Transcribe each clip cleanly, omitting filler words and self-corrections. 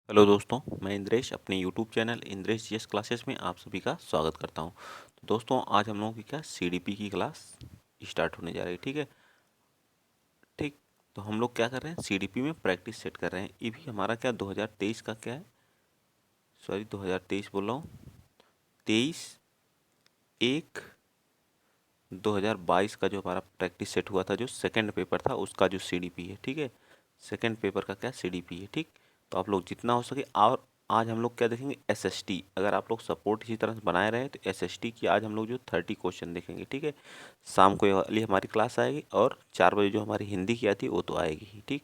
Hello दोस्तों, मैं इंद्रेश अपने YouTube channel Indresh GS classes में आप सभी का स्वागत करता हूं। तो दोस्तों, आज हम लोगों की क्या सीडीपी की क्लास स्टार्ट होने जा रही है। ठीक है, ठीक। तो हम लोग क्या कर रहे हैं, सीडीपी में प्रैक्टिस सेट कर रहे हैं। ये भी हमारा क्या 2023 का क्या है, सॉरी 2023 बोल रहा हूँ, 23/1/2022 का जो हमारा प्रैक्टिस सेट हुआ था, जो सेकंड पेपर था, उसका जो सीडीपी है। ठीक है, सेकंड पेपर का क्या सीडीपी है। ठीक, तो आप लोग जितना हो सके। और आज हम लोग क्या देखेंगे, एसएसटी। अगर आप लोग सपोर्ट इसी तरह से बनाए रहे तो एसएसटी की आज हम लोग जो 30 क्वेश्चन देखेंगे। ठीक है, शाम को ये वाली हमारी क्लास आएगी और 4 बजे जो हमारी हिंदी की आती है वो तो आएगी ही। ठीक,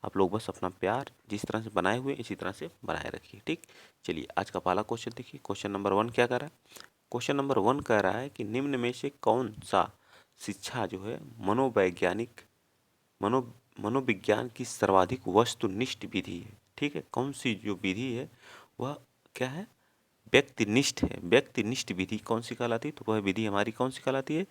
आप लोग बस अपना प्यार जिस तरह से बनाए हुए इसी तरह से बनाए रखिए। ठीक, चलिए आज का पहला क्वेश्चन देखिए। क्वेश्चन नंबर 1 क्या कर रहा है। क्वेश्चन नंबर 1 कह रहा है कि निम्न में से कौन सा शिक्षा जो है मनोवैज्ञानिक मनो मनोविज्ञान की सर्वाधिक वस्तुनिष्ठ विधि है। ठीक है, कौन सी जो विधि है वह क्या है, व्यक्तिनिष्ठ है। व्यक्तिनिष्ठ विधि कौन सी कहलाती है, तो वह विधि हमारी कौन सी कहलाती है,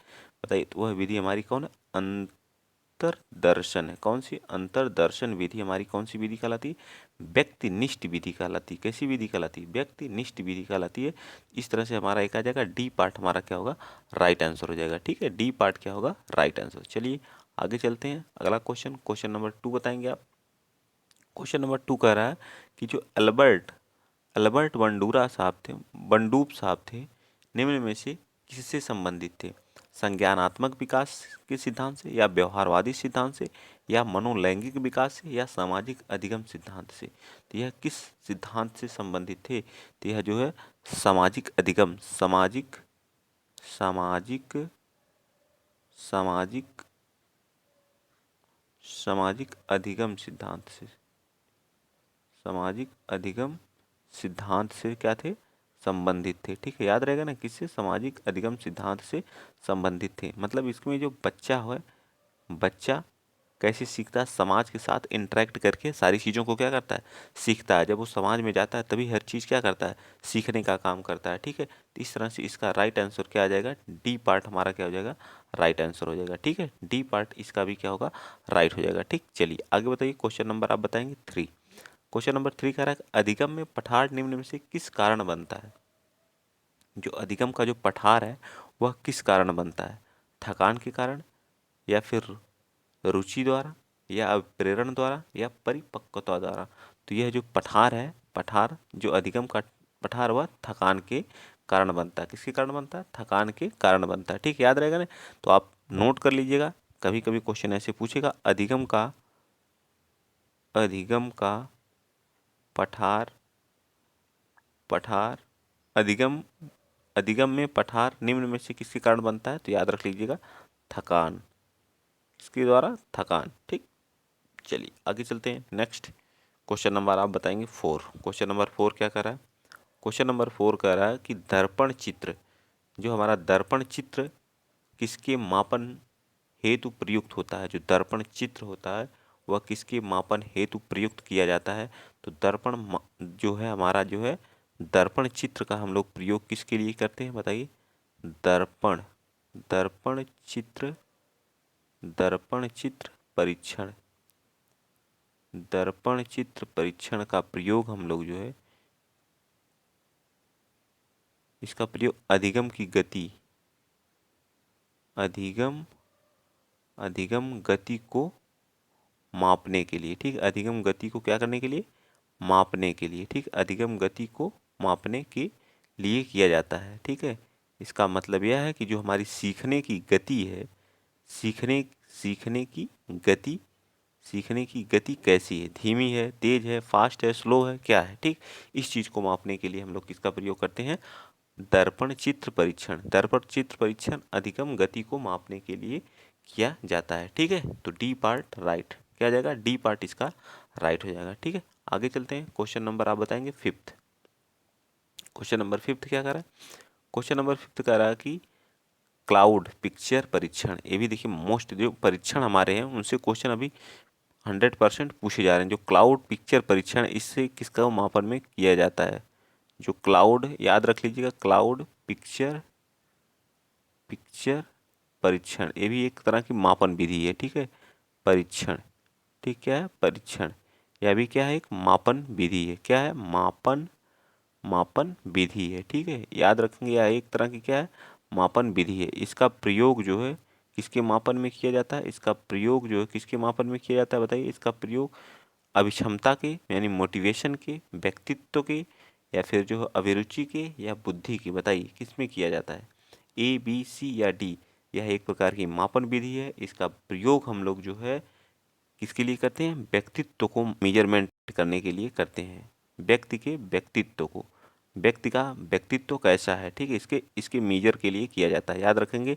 बताइए। तो वह विधि हमारी कौन है, अंतरदर्शन है। कौन सी, अंतरदर्शन विधि हमारी कौन सी विधि कहलाती है, व्यक्तिनिष्ठ विधि कहलाती है। कैसी विधि कहलाती है, व्यक्तिनिष्ठ विधि कहलाती है। इस तरह से हमारा एक आ जाएगा, डी पार्ट हमारा क्या होगा, राइट आंसर हो जाएगा। ठीक है, डी पार्ट क्या होगा, राइट आंसर। चलिए आगे चलते हैं। अगला क्वेश्चन, क्वेश्चन नंबर 2 बताएंगे आप। क्वेश्चन नंबर 2 कह रहा है कि जो अल्बर्ट अल्बर्ट बंडूप साहब थे, निम्न में से किससे संबंधित थे। संज्ञानात्मक विकास के सिद्धांत से, या व्यवहारवादी सिद्धांत से, या मनोलैंगिक विकास से, या सामाजिक अधिगम सिद्धांत से। तो यह किस सिद्धांत से संबंधित थे, तो यह जो है सामाजिक अधिगम, सामाजिक सामाजिक सामाजिक अधिगम सिद्धांत से, सामाजिक अधिगम सिद्धांत से क्या थे, संबंधित थे। ठीक है, याद रहेगा ना, किससे, सामाजिक अधिगम सिद्धांत से संबंधित थे। मतलब इसमें जो बच्चा है, बच्चा कैसे सीखता है, समाज के साथ इंटरेक्ट करके सारी चीज़ों को क्या करता है, सीखता है। जब वो समाज में जाता है तभी हर चीज़ क्या करता है, सीखने का काम करता है। ठीक है, तो इस तरह से इसका राइट आंसर क्या आ जाएगा, डी पार्ट हमारा क्या हो जाएगा, राइट आंसर हो जाएगा। ठीक है, डी पार्ट इसका भी क्या होगा, राइट हो जाएगा। ठीक, चलिए आगे बताइए। क्वेश्चन नंबर आप बताएंगे 3। क्वेश्चन नंबर 3 कह रहा है अधिगम में पठार निम्न में से किस कारण बनता है। जो अधिगम का जो पठार है वह किस कारण बनता है, थकान के कारण, या फिर रुचि द्वारा, या प्रेरण द्वारा, या परिपक्वता द्वारा। तो यह जो पठार है, पठार जो अधिगम का पठार, वह थकान के कारण बनता है। किसके कारण बनता है, थकान के कारण बनता है। ठीक, याद रहेगा ना, तो आप नोट कर लीजिएगा। कभी कभी क्वेश्चन ऐसे पूछेगा, अधिगम का पठार पठार अधिगम अधिगम में पठार निम्न में से किसके कारण बनता है, तो याद रख लीजिएगा, थकान। इसके द्वारा थकान। ठीक, चलिए आगे चलते हैं। नेक्स्ट क्वेश्चन नंबर आप बताएंगे 4। क्वेश्चन नंबर 4 क्या कर रहा है, क्वेश्चन नंबर 4 कह रहा है कि दर्पण चित्र, जो हमारा दर्पण चित्र किसके मापन हेतु प्रयुक्त होता है। जो दर्पण चित्र होता है वह किसके मापन हेतु प्रयुक्त किया जाता है। तो जो है हमारा जो है दर्पण चित्र का हम लोग प्रयोग किसके लिए करते हैं, बताइए। दर्पण दर्पण चित्र दर्पण चित्र परीक्षण दर्पण चित्र परीक्षण का प्रयोग हम लोग जो है, इसका प्रयोग अधिगम की गति अधिगम अधिगम गति को मापने के लिए। ठीक, अधिगम गति को क्या करने के लिए, मापने के लिए। ठीक, अधिगम गति को मापने के लिए किया जाता है। ठीक है, इसका मतलब यह है कि जो हमारी सीखने की गति है, सीखने सीखने की गति सीखने की गति कैसी है, धीमी है, तेज है, फास्ट है, स्लो है, क्या है। ठीक, इस चीज़ को मापने के लिए हम लोग किसका प्रयोग करते हैं, दर्पण चित्र परीक्षण। दर्पण चित्र परीक्षण अधिगम गति को मापने के लिए किया जाता है। ठीक है, तो डी पार्ट राइट क्या आ जाएगा, डी पार्ट इसका राइट हो जाएगा। ठीक है, आगे चलते हैं। क्वेश्चन नंबर आप बताएंगे 5th। क्वेश्चन नंबर 5th क्या कर रहा है, क्वेश्चन नंबर 5th कह रहा है कि क्लाउड पिक्चर परीक्षण। ये भी देखिए, मोस्ट जो परीक्षण हमारे हैं उनसे क्वेश्चन अभी 100% पूछे जा रहे हैं। जो क्लाउड पिक्चर परीक्षण, इससे किसका मापन में किया जाता है। जो क्लाउड, याद रख लीजिएगा, क्लाउड पिक्चर पिक्चर परीक्षण, ये भी एक तरह की मापन विधि है। ठीक है, परीक्षण। ठीक, क्या है, परीक्षण। यह भी क्या है, एक मापन विधि है। क्या है, मापन विधि है। ठीक है, याद रखेंगे, यह एक तरह की क्या है, मापन विधि है। इसका प्रयोग जो है किसके मापन में किया जाता है, इसका प्रयोग जो है किसके मापन में किया जाता है, बताइए। इसका प्रयोग अभिक्षमता के यानी मोटिवेशन के, व्यक्तित्व के, या फिर जो है अभिरुचि के, या बुद्धि के, बताइए किस में किया जाता है, ए, बी, सी या डी। यह एक प्रकार की मापन विधि है। इसका प्रयोग हम लोग जो है किसके लिए करते हैं, व्यक्तित्व को मेजरमेंट करने के लिए करते हैं। व्यक्ति के व्यक्तित्व को, व्यक्ति का व्यक्तित्व कैसा है, ठीक है, इसके इसके मेजर के लिए किया जाता है। याद रखेंगे,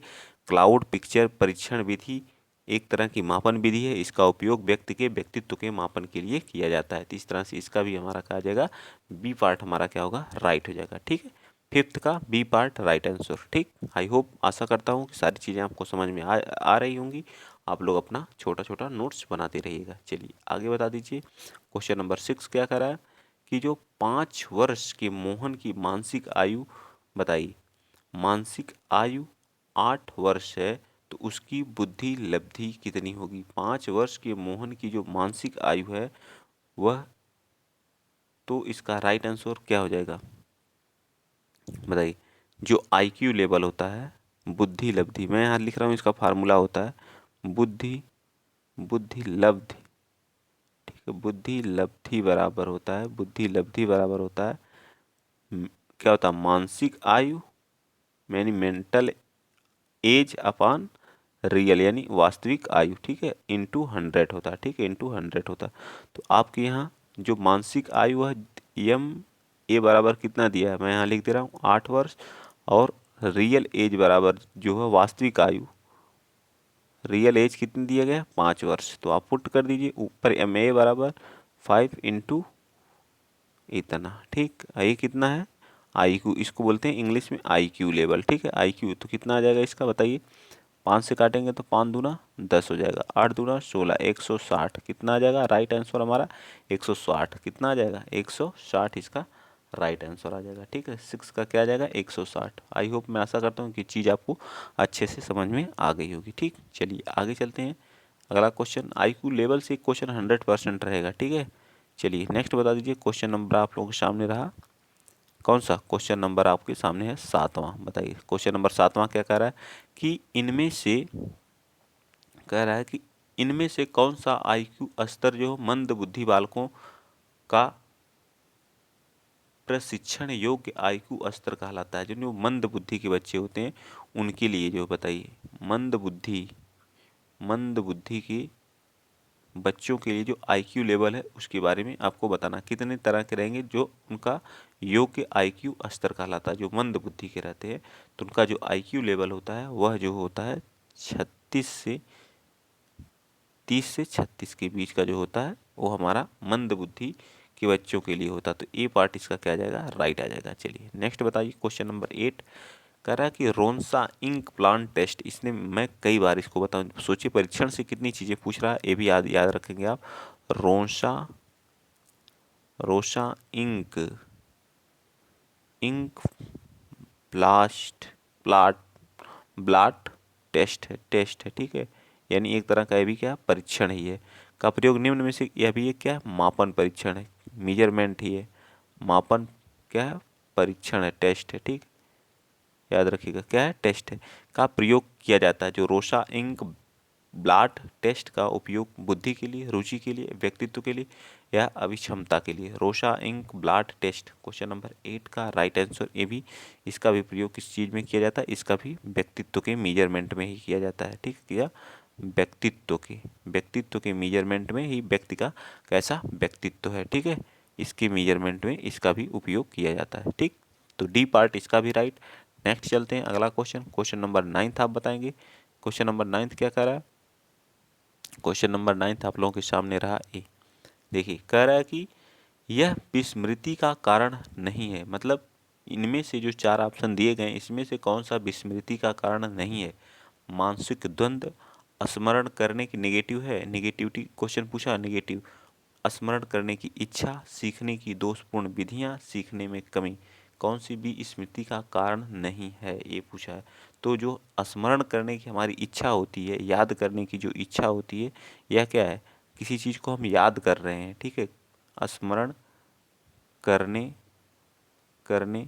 क्लाउड पिक्चर परीक्षण विधि एक तरह की मापन विधि है। इसका उपयोग व्यक्ति के व्यक्तित्व के मापन के लिए किया जाता है। तो इस तरह से इसका भी हमारा कहा जाएगा, बी पार्ट हमारा क्या होगा, राइट हो जाएगा। ठीक है, फिफ्थ का बी पार्ट राइट आंसर। ठीक, आई होप, आशा करता हूँ कि सारी चीज़ें आपको समझ में आ रही होंगी। आप लोग अपना छोटा छोटा नोट्स बनाते रहिएगा। चलिए आगे बता दीजिए, क्वेश्चन नंबर 6 क्या कह रहा है कि जो 5 वर्ष के मोहन की मानसिक आयु बताइए। मानसिक आयु 8 वर्ष है, तो उसकी बुद्धि लब्धि कितनी होगी। 5 वर्ष के मोहन की जो मानसिक आयु है वह, तो इसका राइट आंसर क्या हो जाएगा, बताइए। जो आईक्यू लेवल होता है, बुद्धि लब्धि, मैं यहाँ लिख रहा हूँ, इसका फार्मूला होता है बुद्धि बुद्धि लब्धि। ठीक है, बुद्धि लब्धि बराबर होता है, बुद्धि लब्धि बराबर होता है क्या होता है, मानसिक आयु यानी मेंटल एज अपॉन रियल यानी वास्तविक आयु, ठीक है, इंटू 100 होता है। ठीक है, इंटू 100 होता है। तो आपके यहाँ जो मानसिक आयु है, एम ए बराबर कितना दिया है, मैं यहाँ लिख दे रहा हूँ 8 वर्ष, और रियल एज बराबर जो है वास्तविक आयु, रियल एज कितनी दिया गया, 5 वर्ष। तो आप पुट कर दीजिए ऊपर, एम ए बराबर 5 इंटू इतना। ठीक, ये कितना है, आई क्यू, इसको बोलते हैं इंग्लिश में आई क्यू लेवल। ठीक है, आई क्यू तो कितना आ जाएगा इसका, बताइए। 5 से काटेंगे तो 5 दूना 10 हो जाएगा, 8 दूना 16, 160 कितना आ जाएगा, राइट आंसर हमारा 160 कितना आ जाएगा, 160 इसका राइट आंसर आ जाएगा। ठीक है, 6 का क्या आ जाएगा, 160। आई होप, मैं आशा करता हूँ कि चीज़ आपको अच्छे से समझ में आ गई होगी। ठीक, चलिए आगे चलते हैं। अगला क्वेश्चन, आई क्यू लेवल से क्वेश्चन 100% रहेगा। ठीक है, चलिए नेक्स्ट बता दीजिए। क्वेश्चन नंबर आप लोगों के सामने रहा, कौन सा क्वेश्चन नंबर आपके सामने है, 7वां। बताइए क्वेश्चन नंबर 7वां क्या कह रहा है कि इनमें से, कह रहा है कि इनमें से कौन सा आईक्यू स्तर जो मंद बुद्धि बालकों का प्रशिक्षण योग्य आईक्यू स्तर कहलाता है। जो मंद बुद्धि के बच्चे होते हैं उनके लिए, जो बताइए, मंद बुद्धि के बच्चों के लिए जो आईक्यू लेवल है उसके बारे में आपको बताना। कितने तरह के रहेंगे जो उनका योग्य आईक्यू स्तर कहलाता है। जो मंद बुद्धि के रहते हैं तो उनका जो आईक्यू लेवल होता है वह जो होता है 30 से 36 के बीच का जो होता है वो हमारा मंद बुद्धि के बच्चों के लिए होता है। तो ए पार्ट इसका क्या आ जाएगा, राइट आ जाएगा। चलिए नेक्स्ट बताइए, क्वेश्चन नंबर 8 कह रहा है कि रोनसा इंक प्लांट टेस्ट, इसने मैं कई बार इसको बताऊं, सोचिए परीक्षण से कितनी चीजें पूछ रहा है, ये भी याद रखेंगे आप। रोनसा रोसा ink ink blast plot ब्लाट test है। ठीक है, यानी एक तरह का ये भी क्या, परीक्षण ही है। का प्रयोग निम्न में से, यह भी एक क्या, मापन परीक्षण है, मेजरमेंट ही है, मापन क्या है, परीक्षण है, टेस्ट है। ठीक, याद रखिएगा क्या है, टेस्ट है, का प्रयोग किया जाता है। जो रोसा इंक ब्लाट टेस्ट का उपयोग बुद्धि के लिए, रुचि के लिए, व्यक्तित्व के लिए या अभिक्षमता के लिए। रोसा इंक ब्लाट टेस्ट क्वेश्चन नंबर 8 का राइट आंसर। ये भी, इसका भी प्रयोग किस चीज़ में किया जाता है, इसका भी व्यक्तित्व के मेजरमेंट में ही किया जाता है। ठीक, किया व्यक्तित्व के मेजरमेंट में ही व्यक्ति का कैसा व्यक्तित्व है। ठीक है, इसके मेजरमेंट में इसका भी उपयोग किया जाता है। ठीक, तो डी पार्ट इसका भी राइट। नेक्स्ट चलते हैं अगला क्वेश्चन, क्वेश्चन नंबर 9 आप बताएंगे। क्वेश्चन नंबर 9 क्या कह रहा है, क्वेश्चन नंबर 9 आप लोगों के सामने रहा ए। देखिए कह रहा है कि यह विस्मृति का कारण नहीं है। मतलब इनमें से जो 4 ऑप्शन दिए गए इसमें से कौन सा विस्मृति का कारण नहीं है। मानसिक द्वंद्व, स्मरण करने की नेगेटिव है, नेगेटिविटी क्वेश्चन पूछा, नेगेटिव, स्मरण करने की इच्छा, सीखने की दोषपूर्ण विधियां, सीखने में कमी, कौन सी भी स्मृति का कारण नहीं है, ये पूछा है। तो जो स्मरण करने की हमारी इच्छा होती है, याद करने की जो इच्छा होती है, यह क्या है, किसी चीज़ को हम याद कर रहे हैं, ठीक है, स्मरण करने करने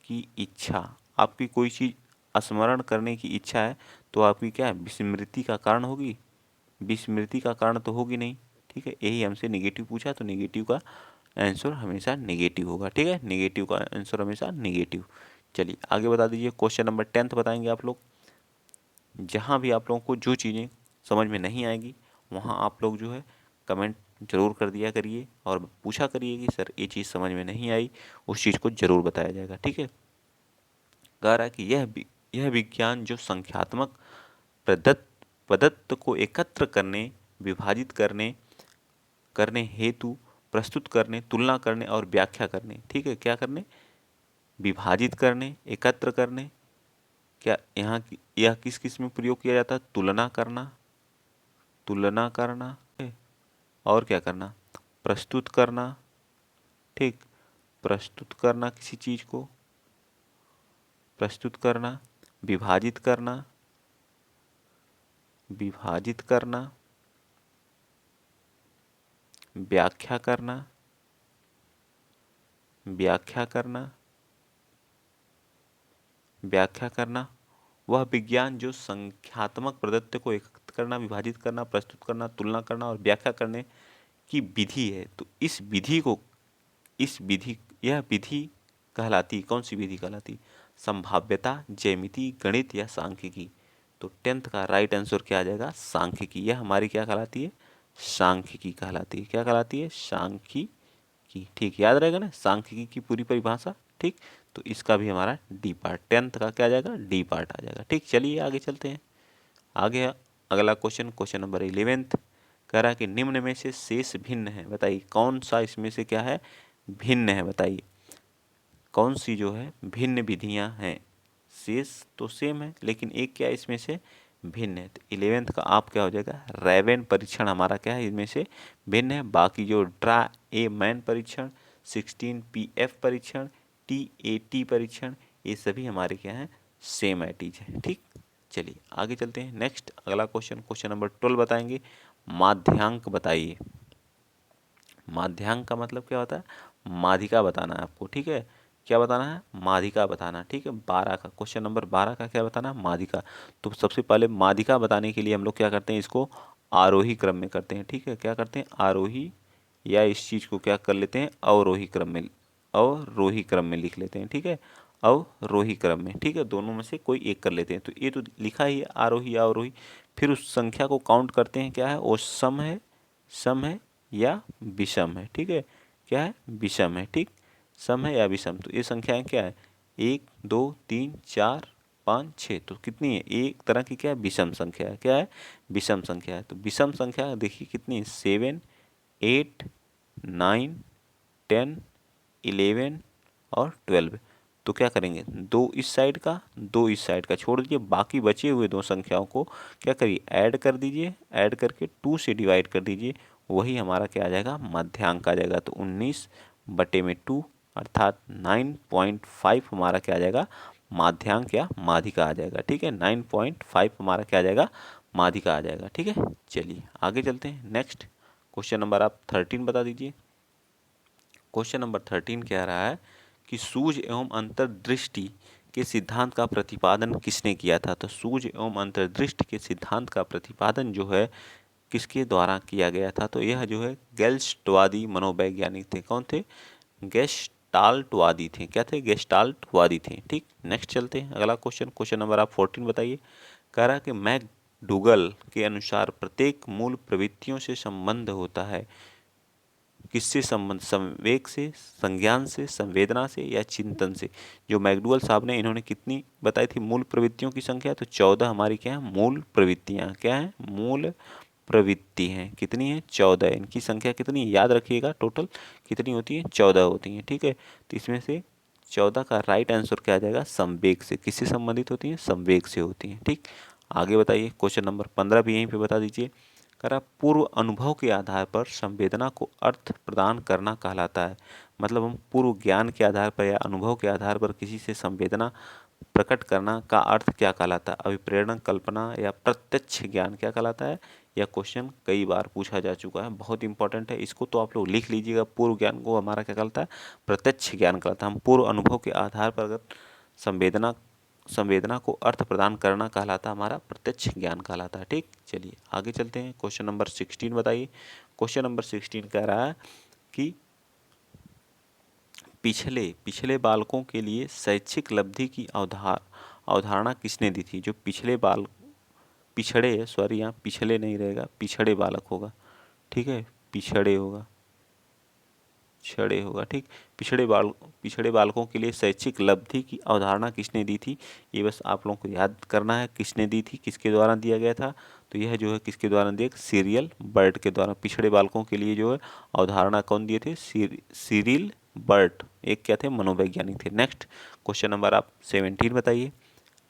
की इच्छा, आपकी कोई चीज़ स्मरण करने की इच्छा है तो आपकी क्या है, विस्मृति का कारण होगी, विस्मृति का कारण तो होगी नहीं। ठीक है, यही हमसे नेगेटिव पूछा तो नेगेटिव का आंसर हमेशा नेगेटिव होगा। ठीक है, नेगेटिव का आंसर हमेशा नेगेटिव। चलिए आगे बता दीजिए, क्वेश्चन नंबर 10 बताएंगे आप लोग। जहाँ भी आप लोगों को जो चीज़ें समझ में नहीं आएगी वहाँ आप लोग जो है कमेंट जरूर कर दिया करिए और पूछा करिए कि सर ये चीज़ समझ में नहीं आई, उस चीज़ को जरूर बताया जाएगा। ठीक है, कह रहा है कि यह विज्ञान जो संख्यात्मक पदार्थ को एकत्र करने, विभाजित करने करने हेतु, प्रस्तुत करने, तुलना करने और व्याख्या करने, ठीक है, क्या करने, विभाजित करने, एकत्र करने, क्या यहाँ यह किस किस में प्रयोग किया जाता है, तुलना करना, तुलना करना और क्या करना, प्रस्तुत करना। ठीक, प्रस्तुत करना किसी चीज को, प्रस्तुत करना, विभाजित करना, विभाजित करना, व्याख्या करना, व्याख्या करना, व्याख्या करना। वह विज्ञान जो संख्यात्मक पदार्थ को एकत्र करना, विभाजित करना, प्रस्तुत करना, तुलना करना और व्याख्या करने की विधि है, तो इस विधि को, इस विधि, यह विधि कहलाती, कौन सी विधि कहलाती, संभाव्यता, ज्यामिति, गणित या सांख्यिकी। तो 10th का राइट आंसर क्या आ जाएगा, सांख्यिकी। यह हमारी क्या कहलाती है, सांख्यिकी कहलाती है। क्या कहलाती है, सांख्यिकी। ठीक, याद रहेगा ना सांख्यिकी की पूरी परिभाषा। ठीक, तो इसका भी हमारा डी पार्ट, 10th का क्या आ जाएगा, डी पार्ट आ जाएगा। ठीक, चलिए आगे चलते हैं। आगे अगला क्वेश्चन, क्वेश्चन नंबर 11th, कह रहा है कि निम्न में से शेष भिन्न है, बताइए कौन सा इसमें से क्या है, भिन्न है, बताइए कौन सी जो है भिन्न विधियां हैं। शेष तो सेम है लेकिन एक क्या इसमें से भिन्न है। तो 11th का आप क्या हो जाएगा, रैवेन परीक्षण हमारा क्या है, इनमें से भिन्न है। बाकी जो ड्रा ए मैन परीक्षण, 16 PF परीक्षण, TAT परीक्षण, ये सभी हमारे क्या हैं, सेम एटीज है। ठीक, चलिए आगे चलते हैं। नेक्स्ट अगला क्वेश्चन, क्वेश्चन नंबर 12 बताएंगे, माध्यांक बताइए। माध्यांक का मतलब क्या होता है, माध्यिका बताना है आपको। ठीक है, क्या बताना है, माध्यिका बताना। ठीक है, 12 का क्वेश्चन नंबर 12 का क्या बताना है, माध्यिका। तो सबसे पहले माध्यिका बताने के लिए हम लोग क्या करते हैं, इसको आरोही क्रम में करते हैं। ठीक है, क्या करते हैं, आरोही, या इस चीज़ को क्या कर लेते हैं, अवरोही क्रम में, अवरोही क्रम में लिख लेते हैं। ठीक है, अवरोही क्रम में। ठीक है, दोनों में से कोई एक कर लेते हैं। तो ये तो लिखा ही है आरोही या अवरोही। फिर उस संख्या को काउंट करते हैं, क्या है वो, सम है, सम है या विषम है। ठीक है, क्या है, विषम है। ठीक, सम है या विषम। तो ये संख्याएं क्या है, 1 2 3 4 5 6, तो कितनी है, एक तरह की क्या है, विषम संख्या है। क्या है, विषम संख्या है। तो विषम संख्या देखिए कितनी है, 7 8 9 10 11 और 12। तो क्या करेंगे, दो इस साइड का, दो इस साइड का छोड़ दीजिए, बाकी बचे हुए दो संख्याओं को क्या करिए, ऐड कर दीजिए, ऐड करके 2 से डिवाइड कर दीजिए, वही हमारा क्या आ जाएगा, मध्यांक आ जाएगा। तो 19/2 अर्थात 9.5 हमारा क्या आ जाएगा, माध्यांक या माध्यिका आ जाएगा। ठीक है, 9.5 हमारा क्या आ जाएगा, माध्यिका आ जाएगा। ठीक है, चलिए आगे चलते हैं। नेक्स्ट क्वेश्चन नंबर आप 13 बता दीजिए। क्वेश्चन नंबर 13 कह रहा है कि सूझ एवं अंतर्दृष्टि के सिद्धांत का प्रतिपादन किसने किया था। तो सूझ एवं अंतर्दृष्टि के सिद्धांत का प्रतिपादन जो है किसके द्वारा किया गया था, तो यह जो है गेल्स्टवादी मनोवैज्ञानिक थे। कौन थे, गेस्टाल्टवादी थे। क्या थे, गेस्टाल्टवादी थे। ठीक, नेक्स्ट चलते हैं अगला क्वेश्चन, क्वेश्चन नंबर आप 14 बताइए। कह रहा है कि मैकडूगल के अनुसार प्रत्येक मूल प्रवृत्तियों से संबंध होता है, किससे संबंध, संवेग से, संज्ञान से, संवेदना से या चिंतन से। जो मैकडूगल साहब ने, इन्होंने कितनी बताई थी मूल प्रवृत्तियों की संख्या, तो 14 हमारी क्या है, मूल प्रवृत्तियां। क्या है, मूल प्रवृत्ति हैं। कितनी है, 14। इनकी संख्या कितनी है, याद रखिएगा, टोटल कितनी होती है, 14 होती हैं। ठीक है, तो इसमें से 14 का राइट आंसर क्या आ जाएगा, संवेग से। किससे संबंधित होती हैं, संवेग से होती हैं। ठीक, आगे बताइए, क्वेश्चन नंबर 15 भी यहीं पे बता दीजिए। करा पूर्व अनुभव के आधार पर संवेदना को अर्थ प्रदान करना कहलाता है। मतलब हम पूर्व ज्ञान के आधार पर या अनुभव के आधार पर किसी से संवेदना प्रकट करना का अर्थ क्या कहलाता है, अभिप्रेरण, कल्पना या प्रत्यक्ष ज्ञान क्या कहलाता है, यह क्वेश्चन कई बार पूछा जा चुका है, बहुत इंपॉर्टेंट है। इसको तो आप लोग लिख लीजिएगा। पूर्व ज्ञान को हमारा क्या कहलाता है? प्रत्यक्ष ज्ञान कहलाता है। हम पूर्व अनुभव के आधार पर अगर संवेदना को अर्थ प्रदान करना कहलाता है, हमारा प्रत्यक्ष ज्ञान कहलाता है। ठीक, चलिए आगे चलते हैं। क्वेश्चन नंबर 16 बताइए। क्वेश्चन नंबर 16 कह रहा है कि पिछले बालकों के लिए शैक्षिक लब्धि की अवधारणा किसने दी थी? जो यहाँ पिछले नहीं रहेगा, पिछड़े बालक होगा। ठीक है, पिछड़े होगा, ठीक। पिछड़े बालकों के लिए शैक्षिक लब्धि की अवधारणा किसने दी थी? ये बस आप लोगों को याद करना है, किसने दी थी, किसके द्वारा दिया गया था। तो यह जो है किसके द्वारा दिया? सीरियल बर्ट के द्वारा। पिछड़े बालकों के लिए जो है अवधारणा कौन दिए थे? सीरिल बर्ट, एक क्या थे? मनोवैज्ञानिक थे। नेक्स्ट क्वेश्चन नंबर आप 17 बताइए।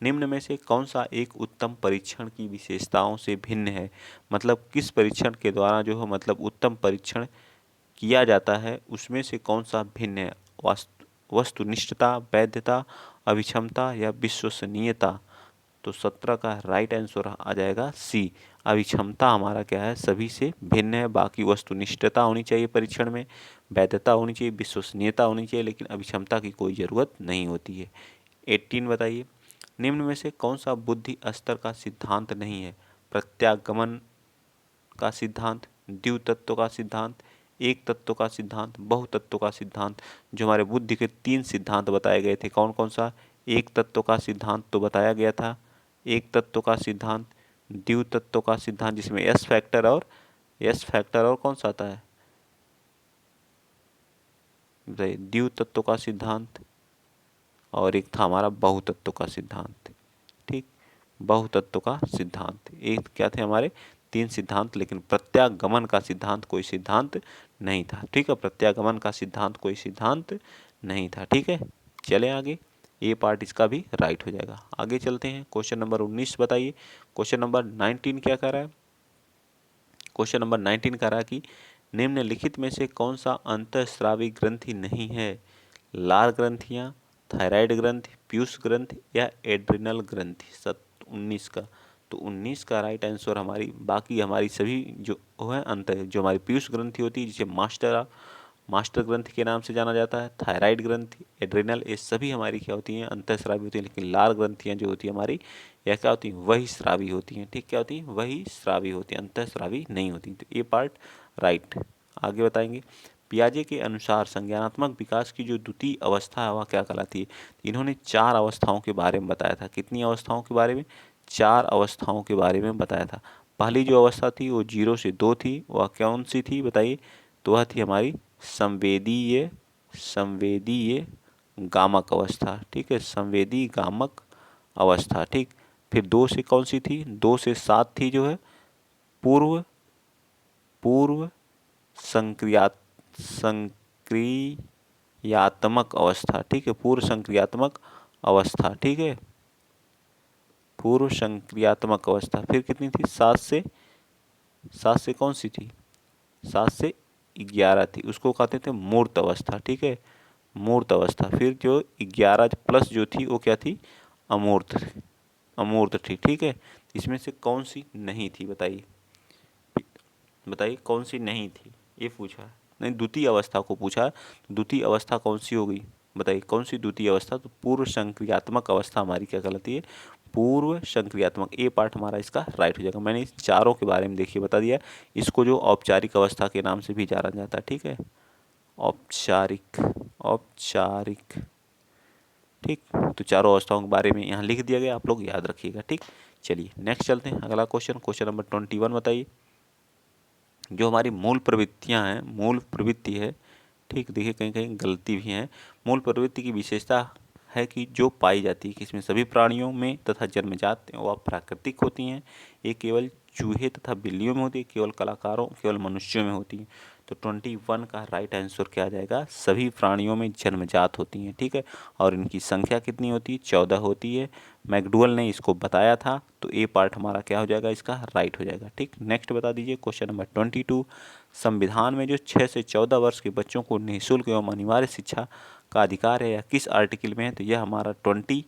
निम्न में से कौन सा एक उत्तम परीक्षण की विशेषताओं से भिन्न है? मतलब किस परीक्षण के द्वारा जो है मतलब उत्तम परीक्षण किया जाता है, उसमें से कौन सा भिन्न है? वस्तुनिष्ठता, वैधता, अभिक्षमता या विश्वसनीयता? तो 17 का राइट आंसर आ जाएगा सी, अभिक्षमता हमारा क्या है? सभी से भिन्न है। बाकी वस्तुनिष्ठता होनी चाहिए परीक्षण में, वैधता होनी चाहिए, विश्वसनीयता होनी चाहिए, लेकिन अभिक्षमता की कोई ज़रूरत नहीं होती है। 18 बताइए। निम्न में से कौन सा बुद्धि स्तर का सिद्धांत नहीं है? प्रत्यागमन का सिद्धांत, द्वितत्व का सिद्धांत, एक तत्व का सिद्धांत, बहुतत्व का सिद्धांत। जो हमारे बुद्धि के 3 सिद्धांत बताए गए थे, कौन कौन सा? एक तत्व का सिद्धांत तो बताया गया था, एक तत्व का सिद्धांत, द्वितत्व का सिद्धांत जिसमें एस फैक्टर और कौन सा आता है? द्वितत्व का सिद्धांत, और एक था हमारा बहुतत्व का सिद्धांत। ठीक, बहुतत्व का सिद्धांत। एक क्या थे हमारे? 3 सिद्धांत, लेकिन प्रत्यागमन का सिद्धांत कोई सिद्धांत नहीं था। ठीक है, प्रत्यागमन का सिद्धांत कोई सिद्धांत नहीं था। ठीक है, चले आगे। ये पार्ट इसका भी राइट हो जाएगा। आगे चलते हैं। क्वेश्चन नंबर 19 बताइए। क्वेश्चन नंबर 19 क्या कर रहा है? क्वेश्चन नंबर 19 कह रहा है कि निम्नलिखित में से कौन सा अंतःस्रावी ग्रंथि नहीं है? लार ग्रंथियां, थायराइड ग्रंथि, पीयूष ग्रंथि या एड्रिनल ग्रंथि? 19 का, तो 19 का राइट आंसर हमारी, बाकी हमारी सभी जो है अंत है, जो हमारी पीयूष ग्रंथि होती है जिसे मास्टर ग्रंथि के नाम से जाना जाता है, थायराइड ग्रंथि, एड्रिनल, ये सभी हमारी क्या होती हैं? अंतःस्रावी होती हैं। लेकिन लार ग्रंथियां जो होती है हमारी, यह क्या होती हैं? वही स्रावी होती हैं। ठीक, क्या होती हैं? वही स्रावी होती हैं, अंतःस्रावी नहीं होती। तो ये पार्ट राइट। आगे बताएंगे। पियाजे के अनुसार संज्ञानात्मक विकास की जो द्वितीय अवस्था है वह क्या कहलाती है? इन्होंने 4 अवस्थाओं के बारे में बताया था। कितनी अवस्थाओं के बारे में? 4 अवस्थाओं के बारे में बताया था। पहली जो अवस्था थी वो 0 से 2 थी, वह कौन सी थी बताइए? तो वह थी हमारी संवेदीय गामक अवस्था। ठीक है, संवेदी गामक अवस्था। ठीक, फिर 2 से कौन सी थी? 2 से 7 थी जो है पूर्व संक्रियात्मक अवस्था। ठीक है, पूर्व संक्रियात्मक अवस्था। ठीक है, पूर्व संक्रियात्मक अवस्था। फिर कितनी थी? 7 से कौन सी थी? 7 से 11 थी, उसको कहते थे मूर्त अवस्था। ठीक है, मूर्त अवस्था। फिर जो 11 प्लस जो थी वो क्या थी? अमूर्त थी। ठीक है, इसमें से कौन सी नहीं थी बताइए? कौन सी नहीं थी, ये पूछा नहीं, द्वितीय अवस्था को पूछा। द्वितीय अवस्था कौन सी होगी बताइए? कौन सी द्वितीय अवस्था? तो पूर्व संक्रियात्मक अवस्था हमारी क्या कहलाती है? पूर्व संक्रियात्मक। ए पार्ट हमारा इसका राइट हो जाएगा। मैंने इस चारों के बारे में देखिए बता दिया। इसको जो औपचारिक अवस्था के नाम से भी जाना जाता है। ठीक है, औपचारिक। ठीक, तो चारों अवस्थाओं के बारे में यहाँ लिख दिया गया, आप लोग याद रखिएगा। ठीक, चलिए नेक्स्ट चलते हैं। अगला क्वेश्चन, क्वेश्चन नंबर 21 बताइए। जो हमारी मूल प्रवृत्तियाँ हैं, मूल प्रवृत्ति है, ठीक, देखिए कहीं कहीं गलती भी है। मूल प्रवृत्ति की विशेषता है कि जो पाई जाती है कि इसमें सभी प्राणियों में तथा जन्मजात वह प्राकृतिक होती हैं। ये केवल चूहे तथा बिल्लियों में होती है, केवल मनुष्यों में होती है। तो 21 का राइट आंसर क्या आ जाएगा? सभी प्राणियों में जन्मजात होती हैं। ठीक है, और इनकी संख्या कितनी होती है? 14 होती है। मैकडुअल ने इसको बताया था, तो ए पार्ट हमारा क्या हो जाएगा? इसका राइट हो जाएगा। ठीक, नेक्स्ट बता दीजिए। Question number 22। संविधान में जो 6 से 14 वर्ष के बच्चों को निःशुल्क एवं अनिवार्य शिक्षा का अधिकार है, या किस आर्टिकल में है? तो यह हमारा 21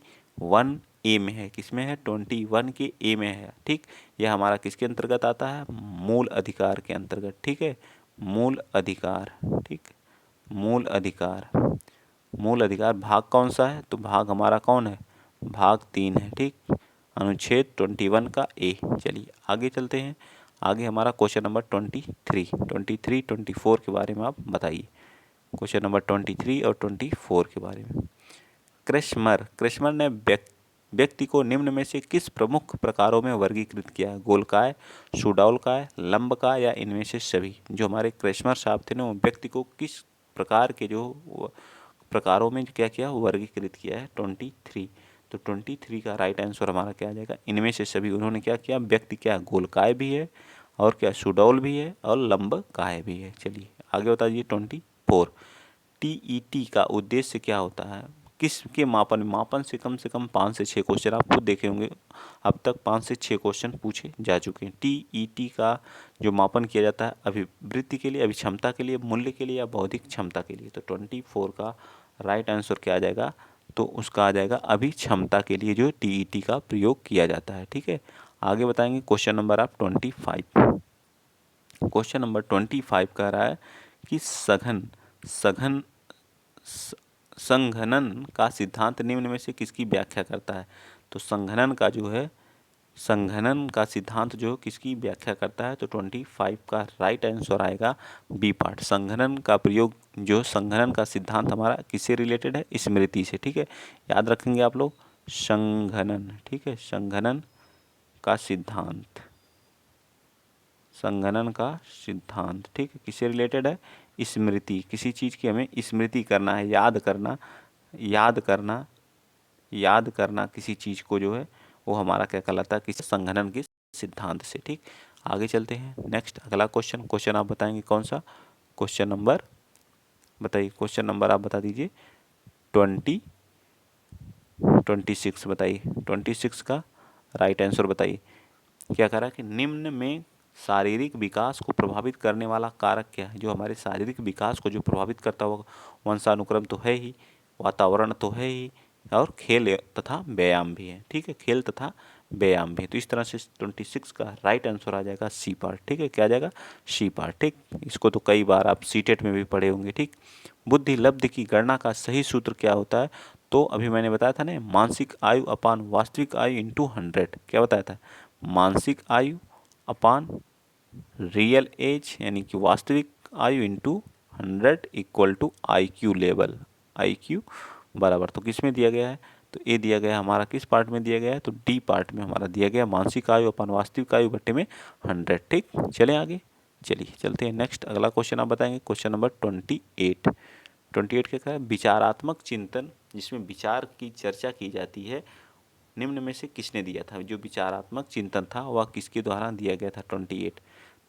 ए में है, किसमें है 21 के ए में है। ठीक, यह हमारा किसके अंतर्गत आता है, मूल अधिकार के अंतर्गत। ठीक है, मूल अधिकार। ठीक, मूल अधिकार, मूल अधिकार भाग कौन सा है, तो भाग हमारा कौन है, भाग 3 है। ठीक, अनुच्छेद 21 का ए। चलिए आगे चलते हैं। आगे हमारा क्वेश्चन नंबर 23, 24 के बारे में आप बताइए। क्वेश्चन नंबर 23 और 24 के बारे में। क्रेस्मर ने व्यक्ति को निम्न में से किस प्रमुख प्रकारों में वर्गीकृत किया है, गोलकाय, सुडौलकाय, लंबकाय या इनमें से सभी। जो हमारे क्रेस्मर साहब थे ना, वो व्यक्ति को किस प्रकार के जो प्रकारों में क्या किया, वर्गीकृत किया है 23। तो 23 का राइट आंसर हमारा क्या आ जाएगा, इनमें से सभी। उन्होंने क्या किया, व्यक्ति क्या गोलकाय भी है और क्या सुडौल भी है और लंबकाय भी है। चलिए आगे बताइए 24। टीईटी का उद्देश्य क्या होता है, किसके मापन से कम 5 से 6 क्वेश्चन आप खुद देखे होंगे, अब तक 5 से 6 क्वेश्चन पूछे जा चुके हैं। टीईटी का जो मापन किया जाता है अभिवृत्ति के लिए, अभिक्षमता के लिए, मूल्य के लिए या बौद्धिक क्षमता के लिए। तो 24 का राइट आंसर क्या आ जाएगा, तो उसका आ जाएगा अभिक्षमता के लिए जो टीईटी का प्रयोग किया जाता है। ठीक है, आगे बताएंगे क्वेश्चन नंबर आप 25। क्वेश्चन नंबर 25 कह रहा है कि सघन सघन संघनन का सिद्धांत निम्न में से किसकी व्याख्या करता है। तो संघनन का जो है, संघनन का सिद्धांत जो किसकी व्याख्या करता है, तो 25 का राइट आंसर आएगा बी पार्ट। संघनन का प्रयोग, जो संघनन का सिद्धांत हमारा किससे रिलेटेड है, स्मृति से। ठीक है, याद रखेंगे आप लोग, संघनन। ठीक है, संघनन का सिद्धांत, संघनन का सिद्धांत। ठीक है, किससे रिलेटेड है, स्मृति। किसी चीज़ की हमें स्मृति करना है, याद करना, याद करना, याद करना किसी चीज़ को जो है, वो हमारा क्या कहलाता है, किसी संघनन के सिद्धांत से। ठीक, आगे चलते हैं। नेक्स्ट अगला क्वेश्चन आप बताएंगे कौन सा, क्वेश्चन नंबर बताइए, क्वेश्चन नंबर आप बता दीजिए 26 बताइए। 26 का राइट आंसर बताइए। क्या कह रहा है कि निम्न में शारीरिक विकास को प्रभावित करने वाला कारक क्या है। जो हमारे शारीरिक विकास को जो प्रभावित करता हुआ, वंशानुक्रम तो है ही, वातावरण तो है ही, और खेल तथा व्यायाम भी है। ठीक है, खेल तथा व्यायाम भी। तो इस तरह से 26 का राइट आंसर आ जाएगा सी पार्ट। ठीक है, क्या आ जाएगा, सी पार्ट। ठीक, इसको तो कई बार आप सीटेट में भी पढ़े होंगे। ठीक, बुद्धि लब्धि की गणना का सही सूत्र क्या होता है, तो अभी मैंने बताया था ना, मानसिक आयु अपान वास्तविक आयु इंटू 100। क्या बताया था, मानसिक आयु अपान रियल एज यानी कि वास्तविक आयु into 100 equal to IQ level. IQ बराबर, तो किस में दिया गया है, तो ए दिया गया है हमारा, किस पार्ट में दिया गया है, तो डी पार्ट में हमारा दिया गया, मानसिक आयु अपन वास्तविक आयु बट्टे में 100। ठीक, चलें आगे, चलिए चलते हैं नेक्स्ट। अगला क्वेश्चन आप बताएंगे, क्वेश्चन नंबर 28। 28 क्या है, विचारात्मक चिंतन जिसमें विचार की चर्चा की जाती है, निम्न में से किसने दिया था। जो विचारात्मक चिंतन था वह किसके द्वारा दिया गया था 28,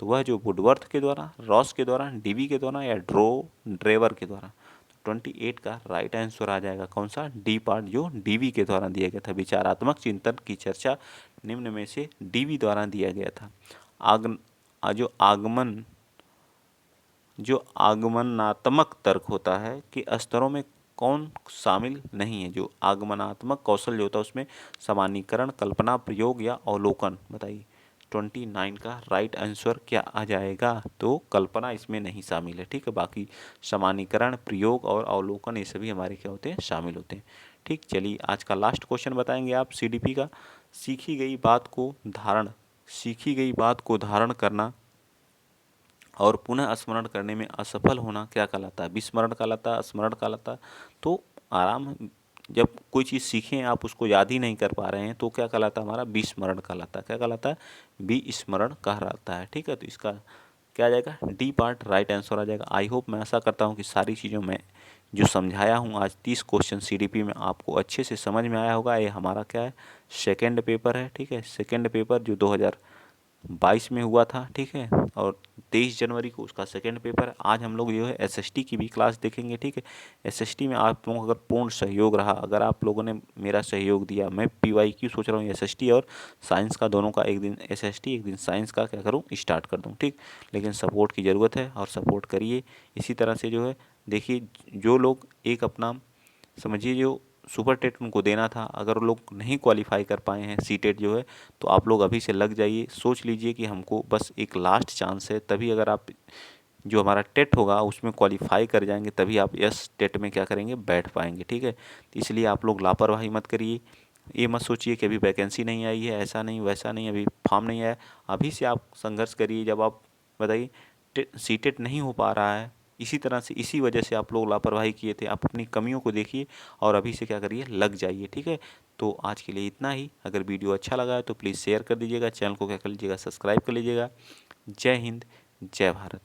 तो वह जो वुडवर्थ के द्वारा, रॉस के द्वारा, डीवी के द्वारा या ड्रेवर के द्वारा। 28 का राइट आंसर आ जाएगा कौन सा, डी पार्ट, जो डीवी के द्वारा दिया गया था। विचारात्मक चिंतन की चर्चा निम्न में से डीवी द्वारा दिया गया था। जो आगमनात्मक तर्क होता है कि स्तरों में कौन शामिल नहीं है। जो आगमनात्मक कौशल जो होता है उसमें सामान्यीकरण, कल्पना, प्रयोग या अवलोकन। बताइए 29 का राइट आंसर क्या आ जाएगा, तो कल्पना इसमें नहीं शामिल है। ठीक है, बाकी सामान्यीकरण, प्रयोग और अवलोकन ये सभी हमारे क्या होते हैं, शामिल होते हैं। ठीक, चलिए आज का लास्ट क्वेश्चन बताएंगे आप CDP का। सीखी गई बात को धारण करना और पुनः स्मरण करने में असफल होना क्या कहलाता है, विस्मरण कहलाता है, स्मरण कहलाता है। तो आराम, जब कोई चीज़ सीखें आप उसको याद ही नहीं कर पा रहे हैं, तो क्या कहलाता है, हमारा विस्मरण कहलाता है। क्या कहलाता है, विस्मरण कहलाता है। ठीक है, तो इसका क्या आ जाएगा, डी पार्ट राइट आंसर आ जाएगा। आई होप, मैं आशा करता हूँ कि सारी चीज़ों में जो समझाया हूँ आज 30 क्वेश्चन CDP में आपको अच्छे से समझ में आया होगा। ये हमारा क्या है, सेकेंड पेपर है। ठीक है, सेकेंड पेपर जो 2022 में हुआ था। ठीक है, और 23 जनवरी को उसका सेकेंड पेपर है। आज हम लोग जो है SST की भी क्लास देखेंगे। ठीक है, SST में आप लोगों का अगर पूर्ण सहयोग रहा, अगर आप लोगों ने मेरा सहयोग दिया, मैं PYQ सोच रहा हूँ SST और साइंस का दोनों का, एक दिन SST एक दिन साइंस का क्या करूँ, स्टार्ट कर दूँ। ठीक, लेकिन सपोर्ट की ज़रूरत है और सपोर्ट करिए। इसी तरह से जो है देखिए, जो लोग एक अपना समझिए, जो सुपर टेट उनको देना था। अगर वो लोग नहीं क्वालिफाई कर पाए हैं सी टेट जो है, तो आप लोग अभी से लग जाइए, सोच लीजिए कि हमको बस एक लास्ट चांस है। तभी अगर आप जो हमारा टेट होगा उसमें क्वालिफाई कर जाएंगे, तभी आप यस टेट में क्या करेंगे, बैठ पाएंगे। ठीक है, तो इसलिए आप लोग लापरवाही मत करिए। ये मत सोचिए कि अभी वैकेंसी नहीं आई है, ऐसा नहीं वैसा नहीं, अभी फॉर्म नहीं आया। अभी से आप संघर्ष करिए। जब आप बताइए सी टेट नहीं हो पा रहा है, इसी तरह से इसी वजह से आप लोग लापरवाही किए थे। आप अपनी कमियों को देखिए और अभी से क्या करिए, लग जाइए। ठीक है, तो आज के लिए इतना ही। अगर वीडियो अच्छा लगा है तो प्लीज़ शेयर कर दीजिएगा, चैनल को क्या कर लीजिएगा, सब्सक्राइब कर लीजिएगा। जय हिंद, जय भारत।